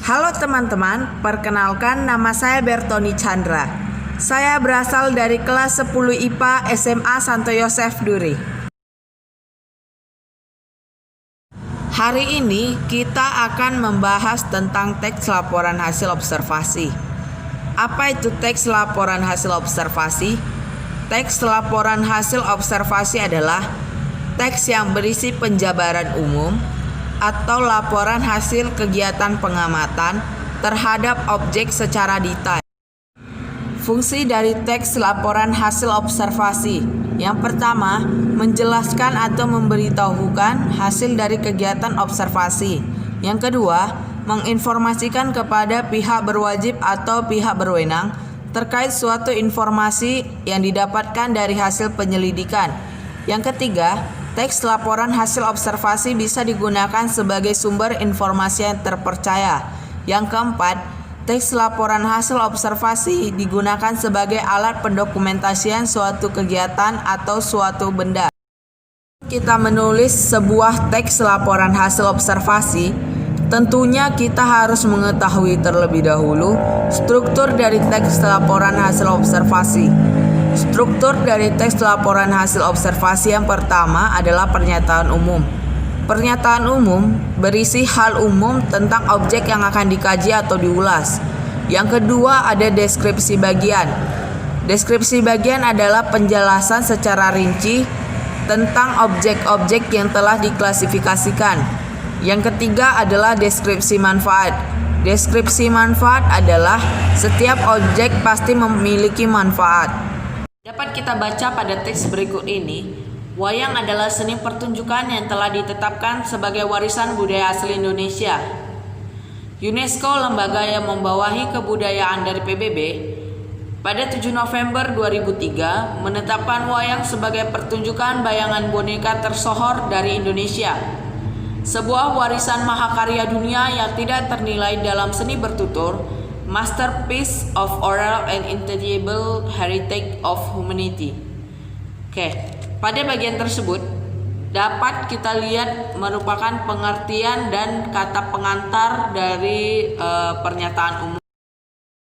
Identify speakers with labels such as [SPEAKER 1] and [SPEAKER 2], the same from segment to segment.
[SPEAKER 1] Halo teman-teman, perkenalkan nama saya Bertoni Chandra. Saya berasal dari kelas 10 IPA SMA Santo Yosef Duri. Hari ini kita akan membahas tentang teks laporan hasil observasi. Apa itu teks laporan hasil observasi? Teks laporan hasil observasi adalah teks yang berisi penjabaran umum atau laporan hasil kegiatan pengamatan terhadap objek secara detail. Fungsi dari teks laporan hasil observasi. Yang pertama, menjelaskan atau memberitahukan hasil dari kegiatan observasi. Yang kedua, menginformasikan kepada pihak berwajib atau pihak berwenang terkait suatu informasi yang didapatkan dari hasil penyelidikan. Yang ketiga, teks laporan hasil observasi bisa digunakan sebagai sumber informasi yang terpercaya. Yang keempat, teks laporan hasil observasi digunakan sebagai alat pendokumentasian suatu kegiatan atau suatu benda. Kita menulis sebuah teks laporan hasil observasi, tentunya kita harus mengetahui terlebih dahulu struktur dari teks laporan hasil observasi. Struktur dari teks laporan hasil observasi yang pertama adalah pernyataan umum. Pernyataan umum berisi hal umum tentang objek yang akan dikaji atau diulas. Yang kedua ada deskripsi bagian. Deskripsi bagian adalah penjelasan secara rinci tentang objek-objek yang telah diklasifikasikan. Yang ketiga adalah deskripsi manfaat. Deskripsi manfaat adalah setiap objek pasti memiliki manfaat. Dapat kita baca pada teks berikut ini, wayang adalah seni pertunjukan yang telah ditetapkan sebagai warisan budaya asli Indonesia. UNESCO, lembaga yang membawahi kebudayaan dari PBB, pada 7 November 2003 menetapkan wayang sebagai pertunjukan bayangan boneka tersohor dari Indonesia. Sebuah warisan mahakarya dunia yang tidak ternilai dalam seni bertutur, masterpiece of oral and intangible heritage of humanity. Pada bagian tersebut dapat kita lihat merupakan pengertian dan kata pengantar dari pernyataan umum.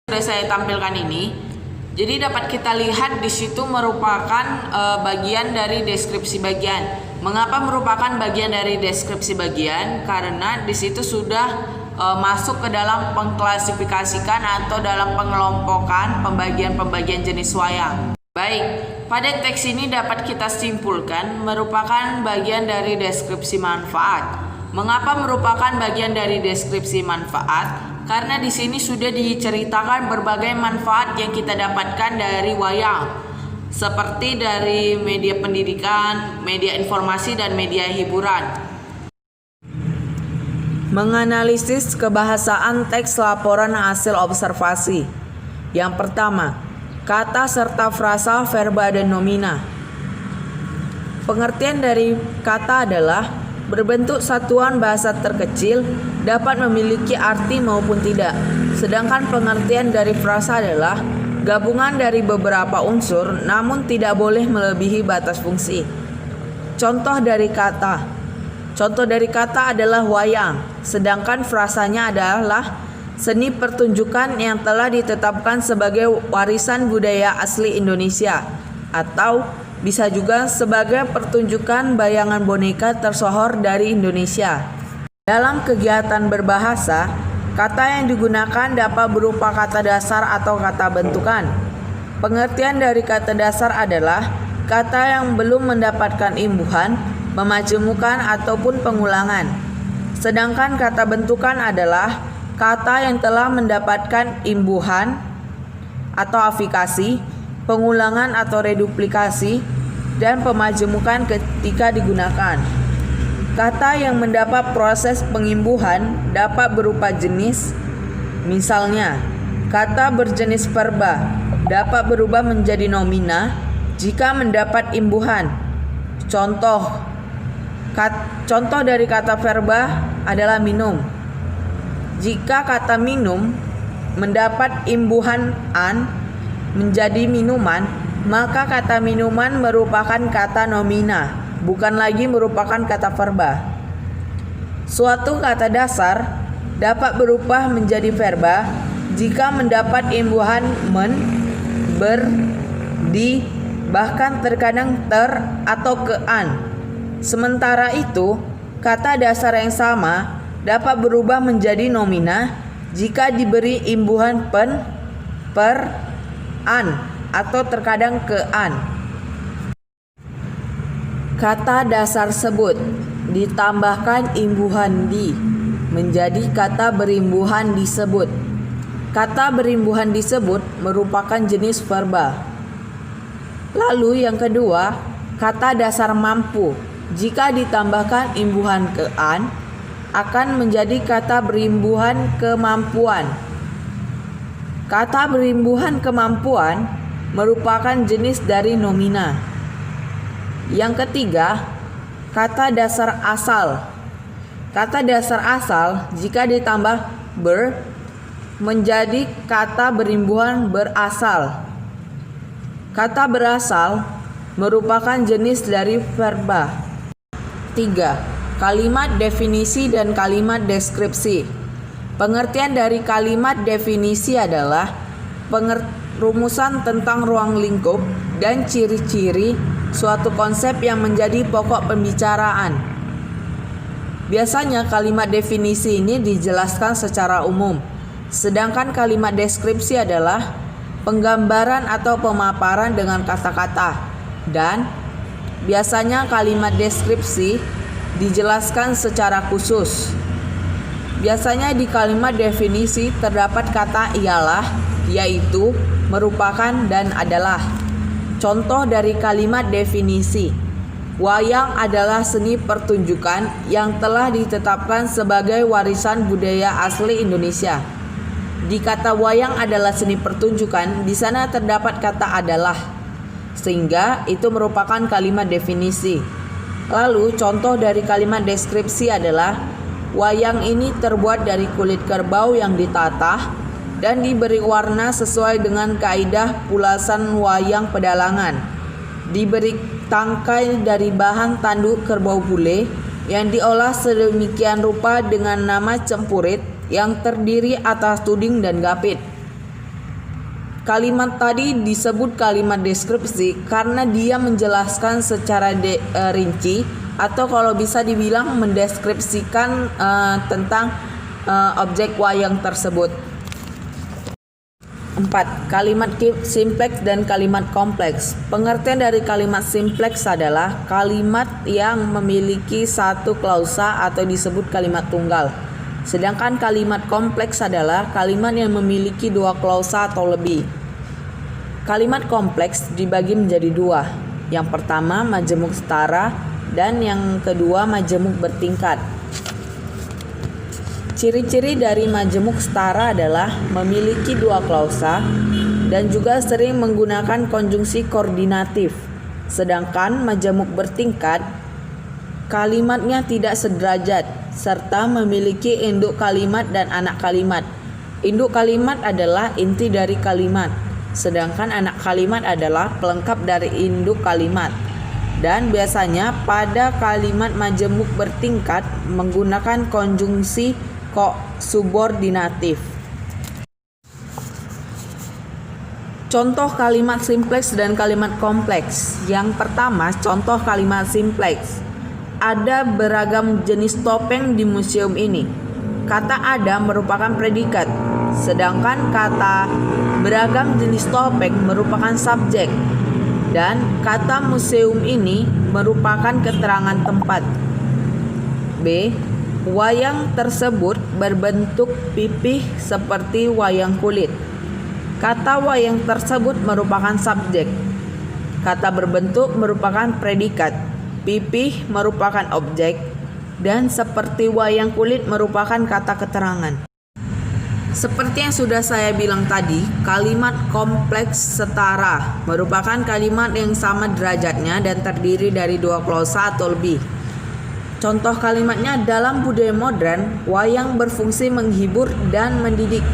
[SPEAKER 1] Sudah saya tampilkan ini. Jadi dapat kita lihat di situ merupakan bagian dari deskripsi bagian. Mengapa merupakan bagian dari deskripsi bagian? Karena di situ sudah masuk ke dalam pengklasifikasikan atau dalam pengelompokan pembagian-pembagian jenis wayang. Baik, pada teks ini dapat kita simpulkan merupakan bagian dari deskripsi manfaat. Mengapa merupakan bagian dari deskripsi manfaat? Karena di sini sudah diceritakan berbagai manfaat yang kita dapatkan dari wayang, seperti dari media pendidikan, media informasi, dan media hiburan. Menganalisis kebahasaan teks laporan hasil observasi. Yang pertama, kata serta frasa, verba, dan nomina. Pengertian dari kata adalah berbentuk satuan bahasa terkecil, dapat memiliki arti maupun tidak. Sedangkan pengertian dari frasa adalah gabungan dari beberapa unsur namun tidak boleh melebihi batas fungsi. Contoh dari kata. Contoh dari kata adalah wayang, sedangkan frasanya adalah seni pertunjukan yang telah ditetapkan sebagai warisan budaya asli Indonesia, atau bisa juga sebagai pertunjukan bayangan boneka tersohor dari Indonesia. Dalam kegiatan berbahasa, kata yang digunakan dapat berupa kata dasar atau kata bentukan. Pengertian dari kata dasar adalah kata yang belum mendapatkan imbuhan, memajemukkan ataupun pengulangan. Sedangkan kata bentukan adalah kata yang telah mendapatkan imbuhan atau afikasi, pengulangan atau reduplikasi, dan pemajemukan ketika digunakan. Kata yang mendapat proses pengimbuhan dapat berupa jenis. Misalnya, kata berjenis verba dapat berubah menjadi nomina jika mendapat imbuhan. Contoh dari kata verba adalah minum. Jika kata minum mendapat imbuhan an menjadi minuman, maka kata minuman merupakan kata nomina, bukan lagi merupakan kata verba. Suatu kata dasar dapat berubah menjadi verba jika mendapat imbuhan men, ber, di, bahkan terkadang ter atau ke an. Sementara itu, kata dasar yang sama dapat berubah menjadi nomina jika diberi imbuhan pen, per, an atau terkadang ke an. Kata dasar sebut ditambahkan imbuhan di menjadi kata berimbuhan disebut. Kata berimbuhan disebut merupakan jenis verba. Lalu yang kedua, kata dasar mampu jika ditambahkan imbuhan ke an akan menjadi kata berimbuhan kemampuan. Kata berimbuhan kemampuan merupakan jenis dari nomina. Yang ketiga, kata dasar asal. Kata dasar asal jika ditambah ber menjadi kata berimbuhan berasal. Kata berasal merupakan jenis dari verba. 3. Kalimat definisi dan kalimat deskripsi. Pengertian dari kalimat definisi adalah rumusan tentang ruang lingkup dan ciri-ciri suatu konsep yang menjadi pokok pembicaraan. Biasanya kalimat definisi ini dijelaskan secara umum, sedangkan kalimat deskripsi adalah penggambaran atau pemaparan dengan kata-kata, dan biasanya kalimat deskripsi dijelaskan secara khusus. Biasanya di kalimat definisi terdapat kata ialah, yaitu, merupakan, dan adalah. Contoh dari kalimat definisi: wayang adalah seni pertunjukan yang telah ditetapkan sebagai warisan budaya asli Indonesia. Di kata wayang adalah seni pertunjukan, di sana terdapat kata adalah, sehingga itu merupakan kalimat definisi. Lalu contoh dari kalimat deskripsi adalah, wayang ini terbuat dari kulit kerbau yang ditatah dan diberi warna sesuai dengan kaidah pulasan wayang pedalangan. Diberi tangkai dari bahan tanduk kerbau bule yang diolah sedemikian rupa dengan nama cempurit yang terdiri atas tuding dan gapit. Kalimat tadi disebut kalimat deskripsi karena dia menjelaskan secara rinci, atau kalau bisa dibilang mendeskripsikan tentang objek wayang tersebut. 4. Kalimat simpleks dan kalimat kompleks. Pengertian dari kalimat simpleks adalah kalimat yang memiliki satu klausa atau disebut kalimat tunggal. Sedangkan kalimat kompleks adalah kalimat yang memiliki dua klausa atau lebih. Kalimat kompleks dibagi menjadi dua. Yang pertama majemuk setara dan yang kedua majemuk bertingkat. Ciri-ciri dari majemuk setara adalah memiliki dua klausa dan juga sering menggunakan konjungsi koordinatif. Sedangkan majemuk bertingkat, kalimatnya tidak sederajat serta memiliki induk kalimat dan anak kalimat. Induk kalimat adalah inti dari kalimat, sedangkan anak kalimat adalah pelengkap dari induk kalimat. Dan biasanya pada kalimat majemuk bertingkat menggunakan konjungsi subordinatif. Contoh kalimat simpleks dan kalimat kompleks. Yang pertama, contoh kalimat simpleks. Ada beragam jenis topeng di museum ini. Kata ada merupakan predikat, sedangkan kata beragam jenis topeng merupakan subjek, dan kata museum ini merupakan keterangan tempat. B. Wayang tersebut berbentuk pipih seperti wayang kulit. Kata wayang tersebut merupakan subjek. Kata berbentuk merupakan predikat. Pipih merupakan objek. Dan seperti wayang kulit merupakan kata keterangan. Seperti yang sudah saya bilang tadi, kalimat kompleks setara merupakan kalimat yang sama derajatnya dan terdiri dari dua klausa atau lebih. Contoh kalimatnya, dalam budaya modern, wayang berfungsi menghibur dan mendidik.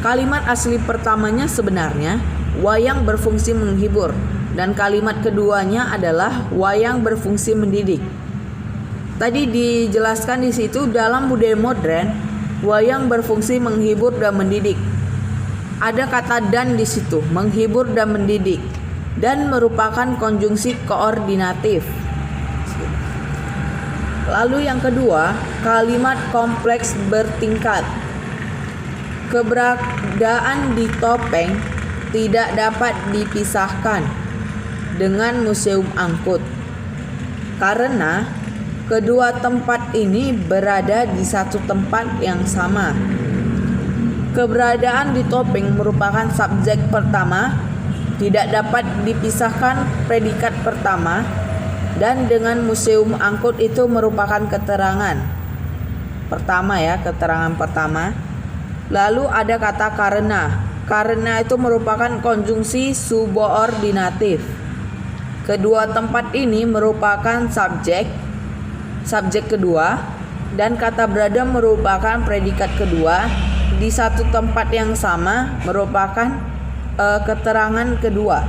[SPEAKER 1] Kalimat asli pertamanya sebenarnya wayang berfungsi menghibur, dan kalimat keduanya adalah wayang berfungsi mendidik. Tadi dijelaskan di situ dalam budaya modern, Wayang berfungsi menghibur dan mendidik. Ada kata dan di situ, menghibur dan mendidik, dan merupakan konjungsi koordinatif. Lalu yang kedua, kalimat kompleks bertingkat. Keberadaan di topeng tidak dapat dipisahkan dengan museum angkut, karena kedua tempat ini berada di satu tempat yang sama. Keberadaan di topeng merupakan subjek pertama, tidak dapat dipisahkan predikat pertama, dan dengan museum angkut itu merupakan keterangan pertama ya, keterangan pertama. Lalu ada kata karena. Karena itu merupakan konjungsi subordinatif. Kedua tempat ini merupakan subjek kedua, dan kata berada merupakan predikat kedua di satu tempat yang sama merupakan keterangan kedua.